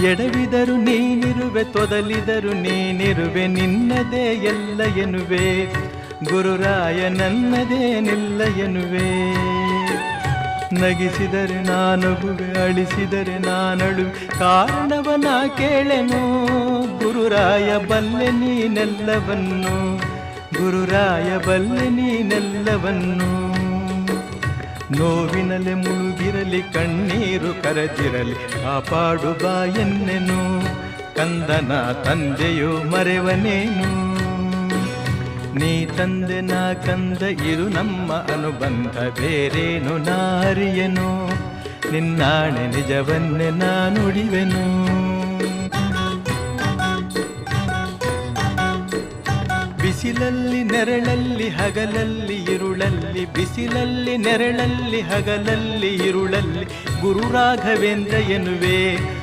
ಎಡವಿದರು ನೀನಿರುವೆ, ತೊದಲಿದರು ನೀನಿರುವೆ, ನಿನ್ನದೇ ಎಲ್ಲ ಎನ್ನುವೆ. ಗುರುರಾಯ ನನ್ನದೇನಿಲ್ಲ ಎನ್ನುವೆ. ನಗಿಸಿದರೆ ನಾನಗುವೆ, ಅಳಿಸಿದರೆ ನಾನಳುವೆ, ಕಾರಣವನ ಕೇಳೆನು. ಗುರುರಾಯ ಬಲ್ಲೆ ನೀನೆಲ್ಲವನ್ನು, ಗುರುರಾಯ ಬಲ್ಲೆ ನೀನೆಲ್ಲವನ್ನು. ನೋವಿನಲೆ ಮುಳುಗಿರಲಿ, ಕಣ್ಣೀರು ಕರಜಿರಲಿ, ಕಾಪಾಡು ಬಾ ಎನ್ನೆನು. ಕಂದನ ತಂದೆಯೋ ಮರೆವನೇನು. ನೀ ತಂದೆ ನಾ ಕಂದ ಇರು ನಮ್ಮ ಅನುಬಂಧ, ಬೇರೇನು ನಾ ಅರಿಯೆನು. ನಿನ್ನಾಣೆ ನಿಜವನ್ನೇ ನಾ ನುಡಿವೆನು. ಬಿಸಿಲಲ್ಲಿ ನೆರಳಲ್ಲಿ ಹಗಲಲ್ಲಿ ಇರುಳಲ್ಲಿ, ಬಿಸಿಲಲ್ಲಿ ನೆರಳಲ್ಲಿ ಹಗಲಲ್ಲಿ ಇರುಳಲ್ಲಿ, ಗುರು ರಾಘವೇಂದ್ರ ಎನ್ನುವೆ.